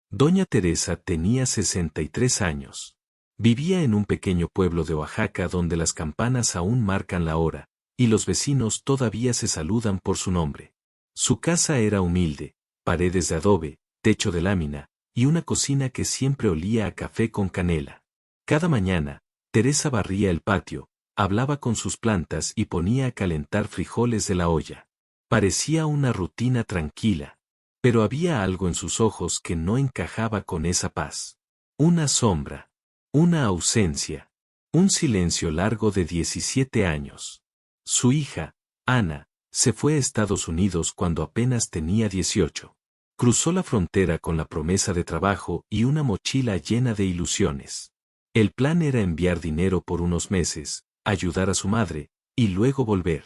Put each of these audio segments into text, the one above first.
Doña Teresa tenía 63 años. Vivía en un pequeño pueblo de Oaxaca donde las campanas aún marcan la hora, y los vecinos todavía se saludan por su nombre. Su casa era humilde, paredes de adobe, techo de lámina, y una cocina que siempre olía a café con canela. Cada mañana, Teresa barría el patio, hablaba con sus plantas y ponía a calentar frijoles de la olla. Parecía una rutina tranquila. Pero había algo en sus ojos que no encajaba con esa paz. Una sombra. Una ausencia. Un silencio largo de 17 años. Su hija, Ana, se fue a Estados Unidos cuando apenas tenía 18. Cruzó la frontera con la promesa de trabajo y una mochila llena de ilusiones. El plan era enviar dinero por unos meses, ayudar a su madre, y luego volver.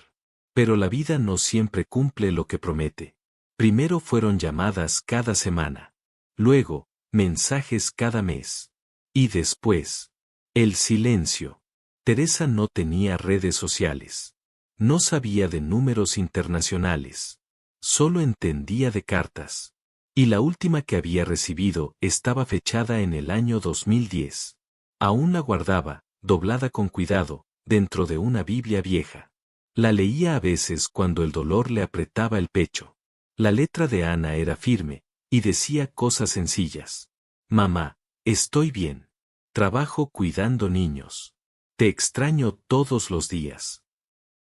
Pero la vida no siempre cumple lo que promete. Primero fueron llamadas cada semana. Luego, mensajes cada mes. Y después, el silencio. Teresa no tenía redes sociales. No sabía de números internacionales. Solo entendía de cartas. Y la última que había recibido estaba fechada en el año 2010. Aún la guardaba, doblada con cuidado, dentro de una Biblia vieja. La leía a veces cuando el dolor le apretaba el pecho. La letra de Ana era firme, y decía cosas sencillas. Mamá, estoy bien. Trabajo cuidando niños. Te extraño todos los días.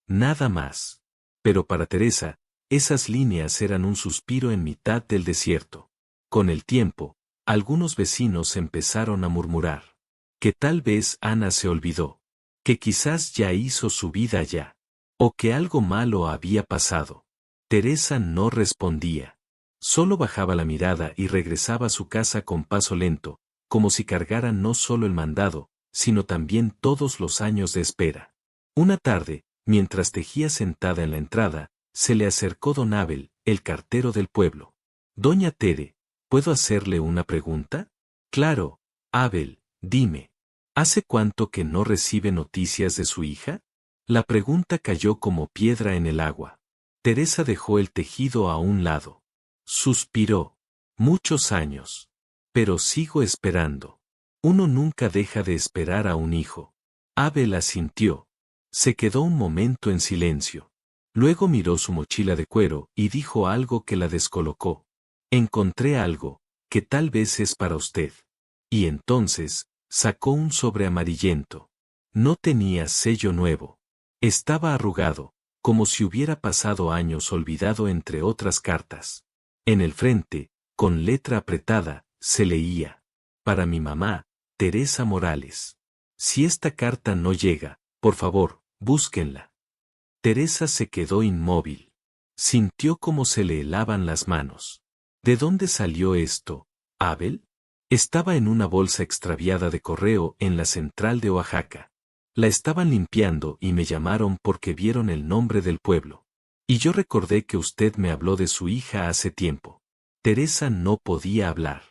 Nada más. Pero para Teresa, esas líneas eran un suspiro en mitad del desierto. Con el tiempo, algunos vecinos empezaron a murmurar. Que tal vez Ana se olvidó. Que quizás ya hizo su vida allá. O que algo malo había pasado. Teresa no respondía. Solo bajaba la mirada y regresaba a su casa con paso lento, como si cargara no solo el mandado, sino también todos los años de espera. Una tarde, mientras tejía sentada en la entrada, se le acercó don Abel, el cartero del pueblo. Doña Tere, ¿puedo hacerle una pregunta? Claro, Abel, dime. ¿Hace cuánto que no recibe noticias de su hija? La pregunta cayó como piedra en el agua. Teresa dejó el tejido a un lado. Suspiró. Muchos años. Pero sigo esperando. Uno nunca deja de esperar a un hijo. Abel asintió. Se quedó un momento en silencio. Luego miró su mochila de cuero y dijo algo que la descolocó. Encontré algo, que tal vez es para usted. Y entonces, sacó un sobre amarillento. No tenía sello nuevo. Estaba arrugado, como si hubiera pasado años olvidado entre otras cartas. En el frente, con letra apretada, se leía. Para mi mamá, Teresa Morales. Si esta carta no llega, por favor, búsquenla. Teresa se quedó inmóvil. Sintió como se le helaban las manos. ¿De dónde salió esto, Abel? Estaba en una bolsa extraviada de correo en la central de Oaxaca. La estaban limpiando y me llamaron porque vieron el nombre del pueblo. Y yo recordé que usted me habló de su hija hace tiempo. Teresa no podía hablar.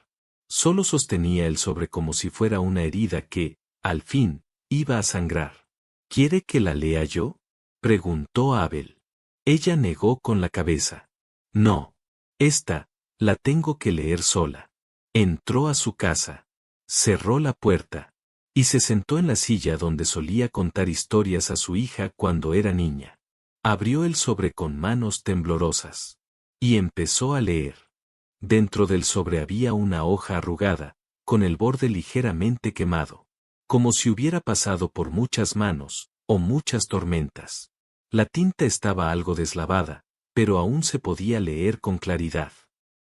Solo sostenía el sobre como si fuera una herida que, al fin, iba a sangrar. ¿Quiere que la lea yo? Preguntó Abel. Ella negó con la cabeza. No. Esta, la tengo que leer sola. Entró a su casa. Cerró la puerta. Y se sentó en la silla donde solía contar historias a su hija cuando era niña. Abrió el sobre con manos temblorosas. Y empezó a leer. Dentro del sobre había una hoja arrugada, con el borde ligeramente quemado. Como si hubiera pasado por muchas manos, o muchas tormentas. La tinta estaba algo deslavada, pero aún se podía leer con claridad.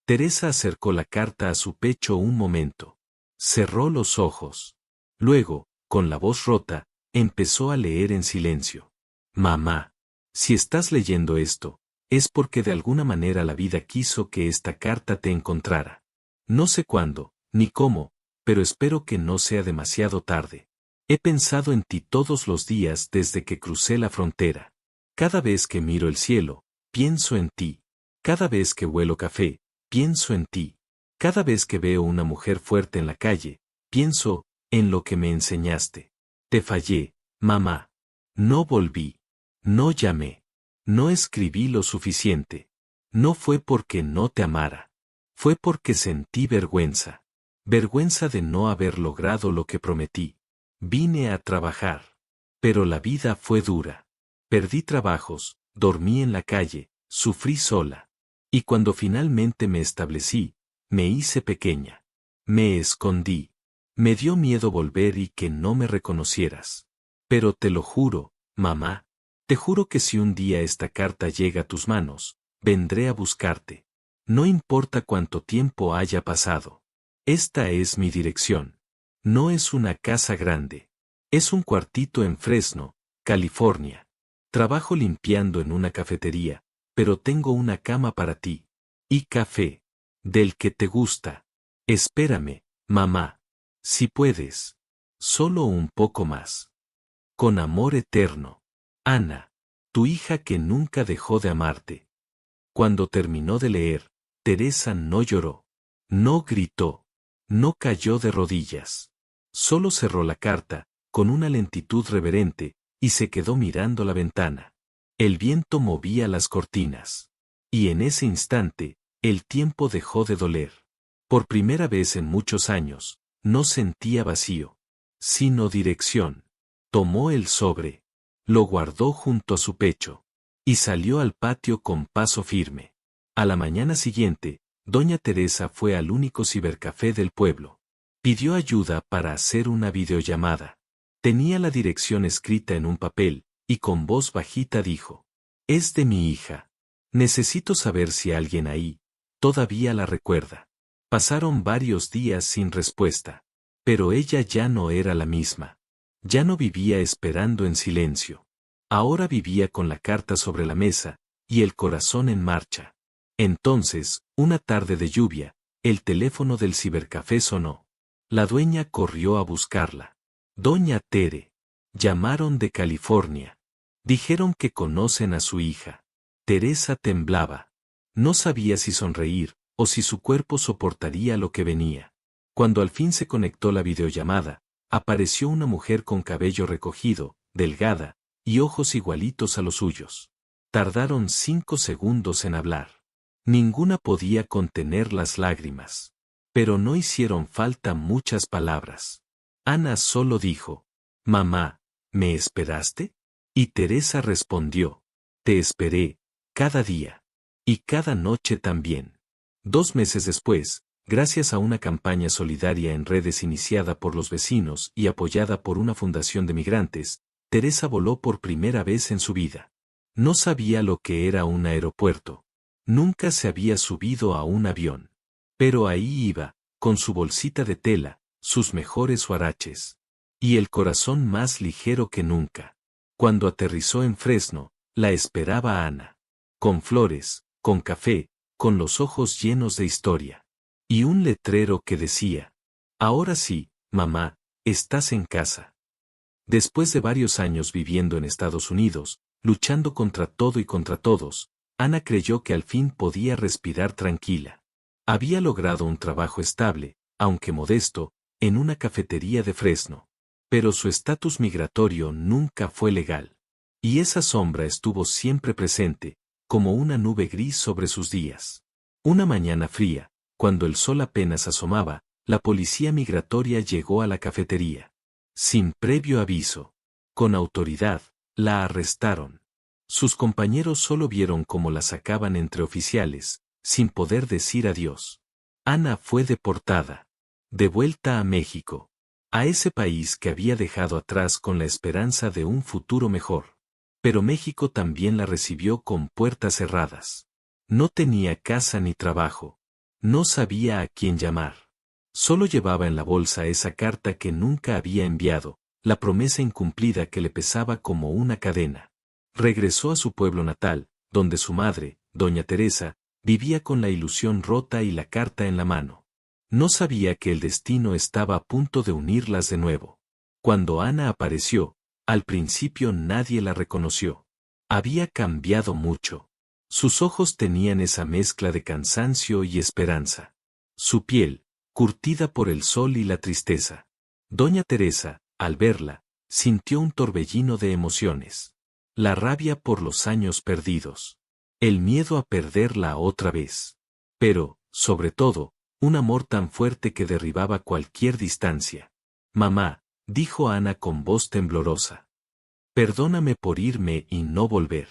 Teresa acercó la carta a su pecho un momento. Cerró los ojos. Luego, con la voz rota, empezó a leer en silencio. Mamá, si estás leyendo esto, es porque de alguna manera la vida quiso que esta carta te encontrara. No sé cuándo, ni cómo, pero espero que no sea demasiado tarde. He pensado en ti todos los días desde que crucé la frontera. Cada vez que miro el cielo, pienso en ti. Cada vez que huelo café, pienso en ti. Cada vez que veo una mujer fuerte en la calle, pienso en lo que me enseñaste. Te fallé, mamá. No volví. No llamé. No escribí lo suficiente. No fue porque no te amara. Fue porque sentí vergüenza. vergüenza de no haber logrado lo que prometí. Vine a trabajar. Pero la vida fue dura. Perdí trabajos, dormí en la calle, sufrí sola. Y cuando finalmente me establecí, me hice pequeña. Me escondí. Me dio miedo volver y que no me reconocieras. Pero te lo juro, mamá, te juro que si un día esta carta llega a tus manos, vendré a buscarte. No importa cuánto tiempo haya pasado. Esta es mi dirección. No es una casa grande. Es un cuartito en Fresno, California. Trabajo limpiando en una cafetería, pero tengo una cama para ti. Y café. Del que te gusta. Espérame, mamá. Si puedes. Solo un poco más. Con amor eterno. Ana. Tu hija que nunca dejó de amarte. Cuando terminó de leer, Teresa no lloró. No gritó. No cayó de rodillas. Solo cerró la carta, con una lentitud reverente, y se quedó mirando la ventana. El viento movía las cortinas. Y en ese instante, el tiempo dejó de doler. Por primera vez en muchos años, no sentía vacío, sino dirección. Tomó el sobre. Lo guardó junto a su pecho. Y salió al patio con paso firme. A la mañana siguiente, doña Teresa fue al único cibercafé del pueblo. Pidió ayuda para hacer una videollamada. Tenía la dirección escrita en un papel, y con voz bajita dijo: «Es de mi hija. Necesito saber si alguien ahí todavía la recuerda». Pasaron varios días sin respuesta. Pero ella ya no era la misma. Ya no vivía esperando en silencio. Ahora vivía con la carta sobre la mesa, y el corazón en marcha. Entonces, una tarde de lluvia, el teléfono del cibercafé sonó. La dueña corrió a buscarla. Doña Tere. Llamaron de California. Dijeron que conocen a su hija. Teresa temblaba. No sabía si sonreír, o si su cuerpo soportaría lo que venía. Cuando al fin se conectó la videollamada, apareció una mujer con cabello recogido, delgada, y ojos igualitos a los suyos. Tardaron 5 segundos en hablar. Ninguna podía contener las lágrimas. Pero no hicieron falta muchas palabras. Ana solo dijo: «Mamá, ¿me esperaste?» Y Teresa respondió: «Te esperé, cada día. Y cada noche también». 2 meses después, gracias a una campaña solidaria en redes iniciada por los vecinos y apoyada por una fundación de migrantes, Teresa voló por primera vez en su vida. No sabía lo que era un aeropuerto. Nunca se había subido a un avión. Pero ahí iba, con su bolsita de tela, sus mejores huaraches. Y el corazón más ligero que nunca. Cuando aterrizó en Fresno, la esperaba Ana. Con flores, con café, con los ojos llenos de historia. Y un letrero que decía: «Ahora sí, mamá, estás en casa». Después de varios años viviendo en Estados Unidos, luchando contra todo y contra todos, Ana creyó que al fin podía respirar tranquila. Había logrado un trabajo estable, aunque modesto, en una cafetería de Fresno. Pero su estatus migratorio nunca fue legal. Y esa sombra estuvo siempre presente, como una nube gris sobre sus días. Una mañana fría, cuando el sol apenas asomaba, la policía migratoria llegó a la cafetería. Sin previo aviso. Con autoridad, la arrestaron. Sus compañeros solo vieron cómo la sacaban entre oficiales, sin poder decir adiós. Ana fue deportada. De vuelta a México. A ese país que había dejado atrás con la esperanza de un futuro mejor. Pero México también la recibió con puertas cerradas. No tenía casa ni trabajo. No sabía a quién llamar. Solo llevaba en la bolsa esa carta que nunca había enviado, la promesa incumplida que le pesaba como una cadena. Regresó a su pueblo natal, donde su madre, doña Teresa, vivía con la ilusión rota y la carta en la mano. No sabía que el destino estaba a punto de unirlas de nuevo. Cuando Ana apareció, al principio nadie la reconoció. Había cambiado mucho. Sus ojos tenían esa mezcla de cansancio y esperanza. Su piel, curtida por el sol y la tristeza. Doña Teresa, al verla, sintió un torbellino de emociones. La rabia por los años perdidos. El miedo a perderla otra vez. Pero, sobre todo, un amor tan fuerte que derribaba cualquier distancia. Mamá, dijo Ana con voz temblorosa. Perdóname por irme y no volver.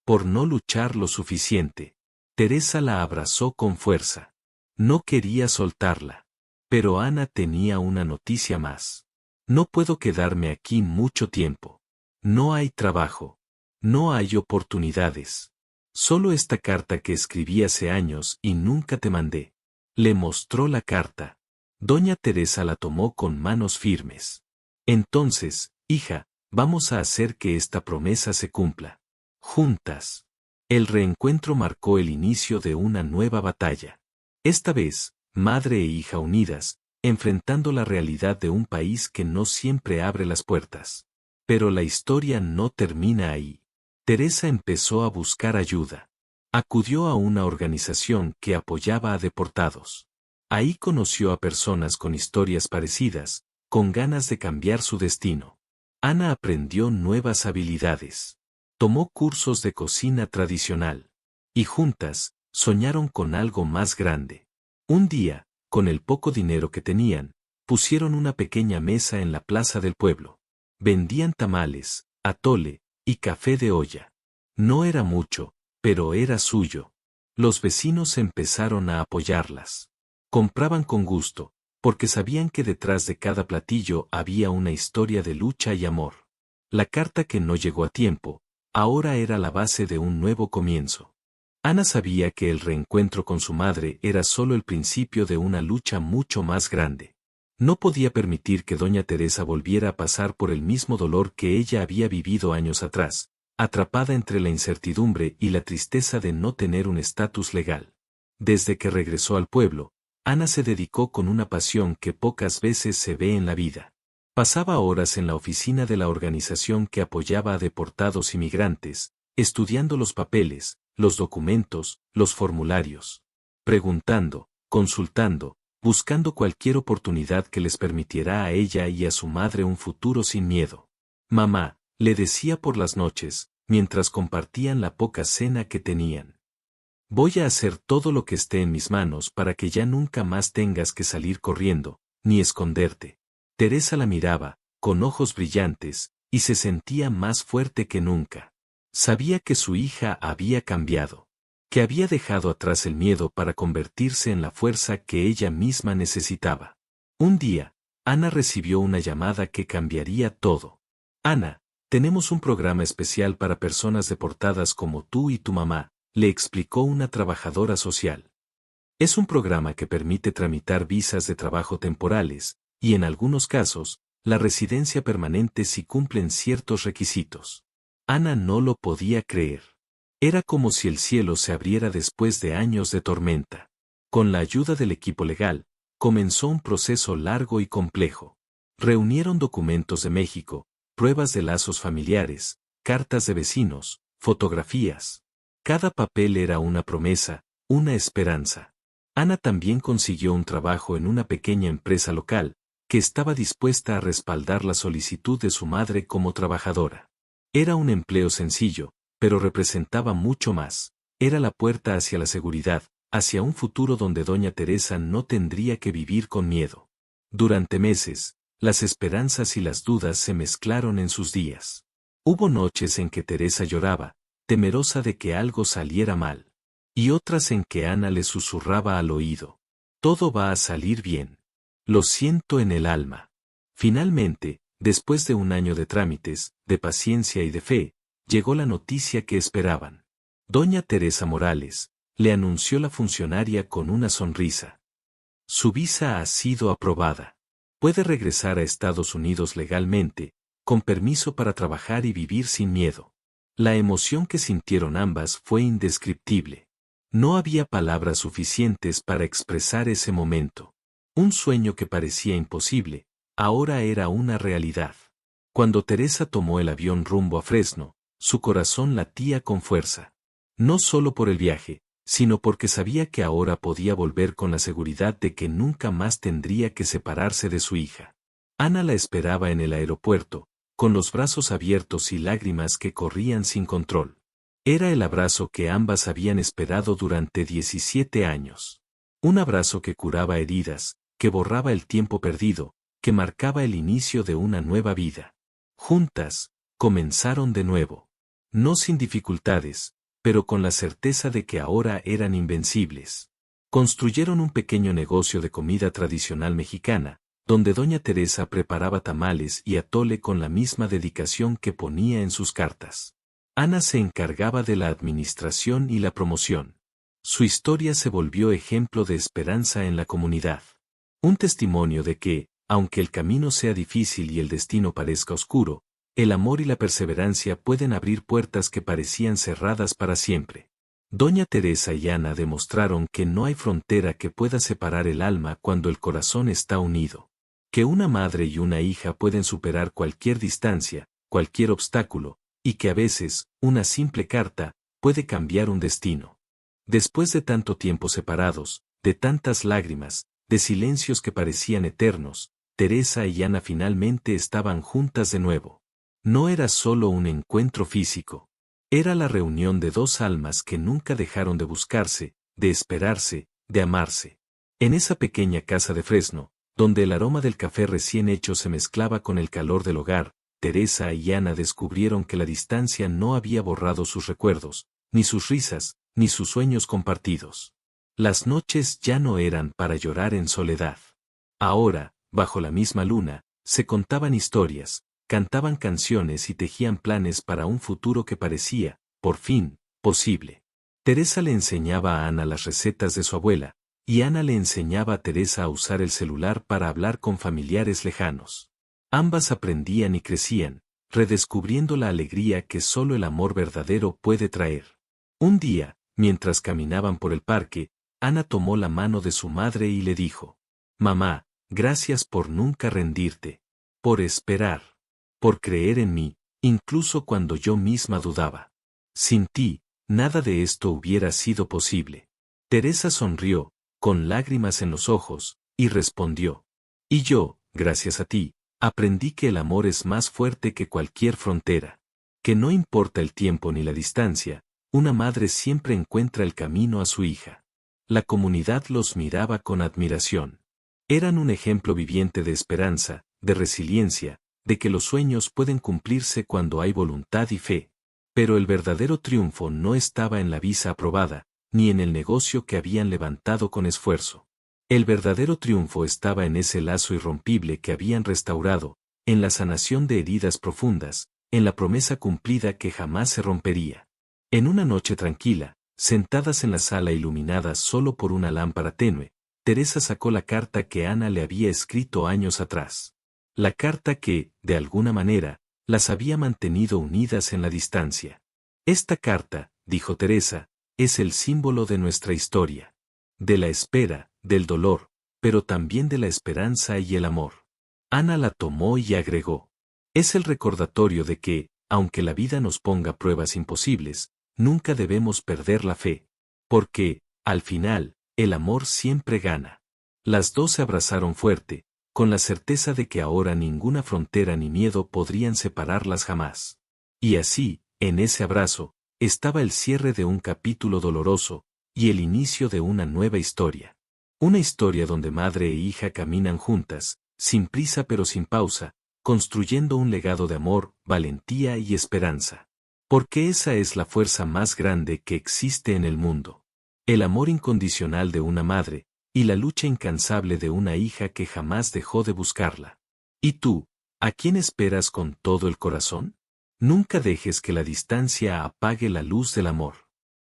Por no luchar lo suficiente. Teresa la abrazó con fuerza. No quería soltarla. Pero Ana tenía una noticia más. No puedo quedarme aquí mucho tiempo. No hay trabajo. No hay oportunidades. Solo esta carta que escribí hace años y nunca te mandé. Le mostró la carta. Doña Teresa la tomó con manos firmes. Entonces, hija, vamos a hacer que esta promesa se cumpla. Juntas. El reencuentro marcó el inicio de una nueva batalla. Esta vez, madre e hija unidas, enfrentando la realidad de un país que no siempre abre las puertas. Pero la historia no termina ahí. Teresa empezó a buscar ayuda. Acudió a una organización que apoyaba a deportados. Ahí conoció a personas con historias parecidas, con ganas de cambiar su destino. Ana aprendió nuevas habilidades. Tomó cursos de cocina tradicional. Y juntas, soñaron con algo más grande. Un día, con el poco dinero que tenían, pusieron una pequeña mesa en la plaza del pueblo. Vendían tamales, atole y café de olla. No era mucho, pero era suyo. Los vecinos empezaron a apoyarlas. Compraban con gusto, porque sabían que detrás de cada platillo había una historia de lucha y amor. La carta que no llegó a tiempo, ahora era la base de un nuevo comienzo. Ana sabía que el reencuentro con su madre era solo el principio de una lucha mucho más grande. No podía permitir que doña Teresa volviera a pasar por el mismo dolor que ella había vivido años atrás, atrapada entre la incertidumbre y la tristeza de no tener un estatus legal. Desde que regresó al pueblo, Ana se dedicó con una pasión que pocas veces se ve en la vida. Pasaba horas en la oficina de la organización que apoyaba a deportados y migrantes, estudiando los papeles, los documentos, los formularios. Preguntando, consultando, buscando cualquier oportunidad que les permitiera a ella y a su madre un futuro sin miedo. Mamá, le decía por las noches, mientras compartían la poca cena que tenían. Voy a hacer todo lo que esté en mis manos para que ya nunca más tengas que salir corriendo, ni esconderte. Teresa la miraba, con ojos brillantes, y se sentía más fuerte que nunca. Sabía que su hija había cambiado, que había dejado atrás el miedo para convertirse en la fuerza que ella misma necesitaba. Un día, Ana recibió una llamada que cambiaría todo. Ana, tenemos un programa especial para personas deportadas como tú y tu mamá, le explicó una trabajadora social. Es un programa que permite tramitar visas de trabajo temporales, y en algunos casos, la residencia permanente si cumplen ciertos requisitos. Ana no lo podía creer. Era como si el cielo se abriera después de años de tormenta. Con la ayuda del equipo legal, comenzó un proceso largo y complejo. Reunieron documentos de México, pruebas de lazos familiares, cartas de vecinos, fotografías. Cada papel era una promesa, una esperanza. Ana también consiguió un trabajo en una pequeña empresa local, que estaba dispuesta a respaldar la solicitud de su madre como trabajadora. Era un empleo sencillo, pero representaba mucho más. Era la puerta hacia la seguridad, hacia un futuro donde doña Teresa no tendría que vivir con miedo. Durante meses, las esperanzas y las dudas se mezclaron en sus días. Hubo noches en que Teresa lloraba, temerosa de que algo saliera mal. Y otras en que Ana le susurraba al oído. Todo va a salir bien. Lo siento en el alma. Finalmente, después de un año de trámites, de paciencia y de fe, llegó la noticia que esperaban. Doña Teresa Morales, le anunció la funcionaria con una sonrisa. Su visa ha sido aprobada. Puede regresar a Estados Unidos legalmente, con permiso para trabajar y vivir sin miedo. La emoción que sintieron ambas fue indescriptible. No había palabras suficientes para expresar ese momento. Un sueño que parecía imposible, ahora era una realidad. Cuando Teresa tomó el avión rumbo a Fresno, su corazón latía con fuerza. No solo por el viaje, sino porque sabía que ahora podía volver con la seguridad de que nunca más tendría que separarse de su hija. Ana la esperaba en el aeropuerto, con los brazos abiertos y lágrimas que corrían sin control. Era el abrazo que ambas habían esperado durante 17 años. Un abrazo que curaba heridas, que borraba el tiempo perdido, que marcaba el inicio de una nueva vida. Juntas, comenzaron de nuevo. No sin dificultades, pero con la certeza de que ahora eran invencibles. Construyeron un pequeño negocio de comida tradicional mexicana, donde doña Teresa preparaba tamales y atole con la misma dedicación que ponía en sus cartas. Ana se encargaba de la administración y la promoción. Su historia se volvió ejemplo de esperanza en la comunidad. Un testimonio de que, aunque el camino sea difícil y el destino parezca oscuro, el amor y la perseverancia pueden abrir puertas que parecían cerradas para siempre. Doña Teresa y Ana demostraron que no hay frontera que pueda separar el alma cuando el corazón está unido. Que una madre y una hija pueden superar cualquier distancia, cualquier obstáculo, y que a veces, una simple carta, puede cambiar un destino. Después de tanto tiempo separados, de tantas lágrimas, de silencios que parecían eternos, Teresa y Ana finalmente estaban juntas de nuevo. No era solo un encuentro físico. Era la reunión de dos almas que nunca dejaron de buscarse, de esperarse, de amarse. En esa pequeña casa de Fresno, donde el aroma del café recién hecho se mezclaba con el calor del hogar, Teresa y Ana descubrieron que la distancia no había borrado sus recuerdos, ni sus risas, ni sus sueños compartidos. Las noches ya no eran para llorar en soledad. Ahora, bajo la misma luna, se contaban historias, cantaban canciones y tejían planes para un futuro que parecía, por fin, posible. Teresa le enseñaba a Ana las recetas de su abuela, y Ana le enseñaba a Teresa a usar el celular para hablar con familiares lejanos. Ambas aprendían y crecían, redescubriendo la alegría que solo el amor verdadero puede traer. Un día, mientras caminaban por el parque, Ana tomó la mano de su madre y le dijo: «Mamá, gracias por nunca rendirte, por esperar, por creer en mí, incluso cuando yo misma dudaba. Sin ti, nada de esto hubiera sido posible». Teresa sonrió, con lágrimas en los ojos, y respondió: «Y yo, gracias a ti, aprendí que el amor es más fuerte que cualquier frontera, que no importa el tiempo ni la distancia, una madre siempre encuentra el camino a su hija». La comunidad los miraba con admiración. Eran un ejemplo viviente de esperanza, de resiliencia, de que los sueños pueden cumplirse cuando hay voluntad y fe. Pero el verdadero triunfo no estaba en la visa aprobada, ni en el negocio que habían levantado con esfuerzo. El verdadero triunfo estaba en ese lazo irrompible que habían restaurado, en la sanación de heridas profundas, en la promesa cumplida que jamás se rompería. En una noche tranquila, sentadas en la sala iluminada solo por una lámpara tenue, Teresa sacó la carta que Ana le había escrito años atrás. La carta que, de alguna manera, las había mantenido unidas en la distancia. «Esta carta», dijo Teresa, «es el símbolo de nuestra historia. De la espera, del dolor, pero también de la esperanza y el amor». Ana la tomó y agregó: «Es el recordatorio de que, aunque la vida nos ponga pruebas imposibles, nunca debemos perder la fe. Porque, al final, el amor siempre gana». Las dos se abrazaron fuerte, con la certeza de que ahora ninguna frontera ni miedo podrían separarlas jamás. Y así, en ese abrazo, estaba el cierre de un capítulo doloroso, y el inicio de una nueva historia. Una historia donde madre e hija caminan juntas, sin prisa pero sin pausa, construyendo un legado de amor, valentía y esperanza. Porque esa es la fuerza más grande que existe en el mundo. El amor incondicional de una madre, y la lucha incansable de una hija que jamás dejó de buscarla. ¿Y tú, a quién esperas con todo el corazón? Nunca dejes que la distancia apague la luz del amor.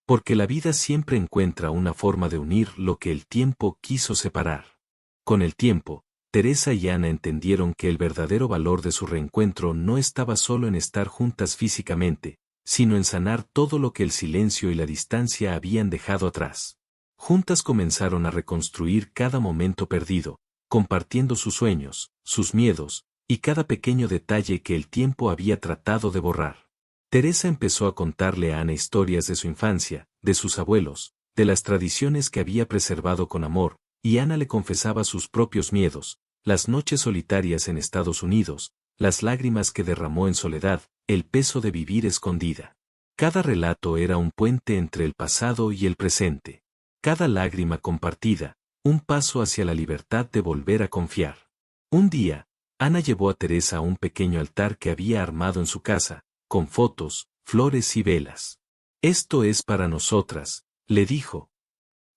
Porque la vida siempre encuentra una forma de unir lo que el tiempo quiso separar. Con el tiempo, Teresa y Ana entendieron que el verdadero valor de su reencuentro no estaba solo en estar juntas físicamente, sino en sanar todo lo que el silencio y la distancia habían dejado atrás. Juntas comenzaron a reconstruir cada momento perdido, compartiendo sus sueños, sus miedos, y cada pequeño detalle que el tiempo había tratado de borrar. Teresa empezó a contarle a Ana historias de su infancia, de sus abuelos, de las tradiciones que había preservado con amor, y Ana le confesaba sus propios miedos, las noches solitarias en Estados Unidos, las lágrimas que derramó en soledad, el peso de vivir escondida. Cada relato era un puente entre el pasado y el presente. Cada lágrima compartida, un paso hacia la libertad de volver a confiar. Un día, Ana llevó a Teresa a un pequeño altar que había armado en su casa, con fotos, flores y velas. Esto es para nosotras, le dijo.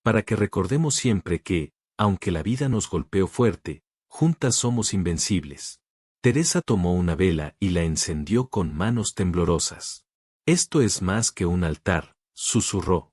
Para que recordemos siempre que, aunque la vida nos golpeó fuerte, juntas somos invencibles. Teresa tomó una vela y la encendió con manos temblorosas. Esto es más que un altar, susurró.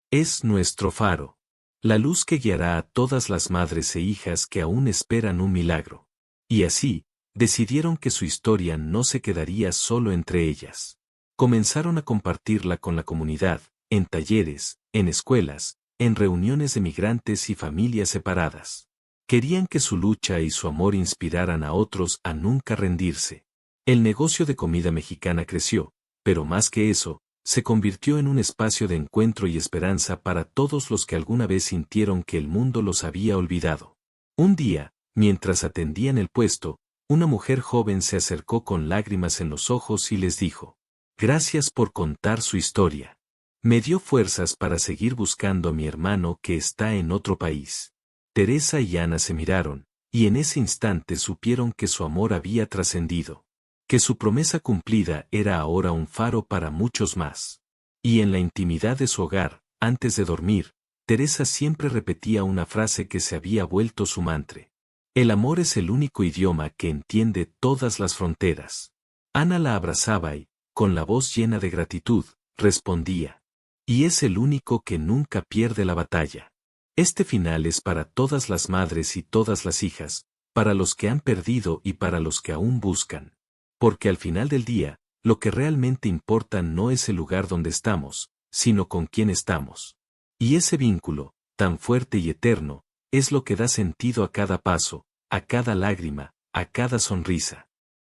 Es nuestro faro. La luz que guiará a todas las madres e hijas que aún esperan un milagro. Y así, decidieron que su historia no se quedaría solo entre ellas. Comenzaron a compartirla con la comunidad, en talleres, en escuelas, en reuniones de migrantes y familias separadas. Querían que su lucha y su amor inspiraran a otros a nunca rendirse. El negocio de comida mexicana creció, pero más que eso, se convirtió en un espacio de encuentro y esperanza para todos los que alguna vez sintieron que el mundo los había olvidado. Un día, mientras atendían el puesto, una mujer joven se acercó con lágrimas en los ojos y les dijo: «Gracias por contar su historia. Me dio fuerzas para seguir buscando a mi hermano que está en otro país». Teresa y Ana se miraron, y en ese instante supieron que su amor había trascendido. Que su promesa cumplida era ahora un faro para muchos más. Y en la intimidad de su hogar, antes de dormir, Teresa siempre repetía una frase que se había vuelto su mantra. El amor es el único idioma que entiende todas las fronteras. Ana la abrazaba y, con la voz llena de gratitud, respondía: y es el único que nunca pierde la batalla. Este final es para todas las madres y todas las hijas, para los que han perdido y para los que aún buscan. Porque al final del día, lo que realmente importa no es el lugar donde estamos, sino con quién estamos. Y ese vínculo, tan fuerte y eterno, es lo que da sentido a cada paso, a cada lágrima, a cada sonrisa.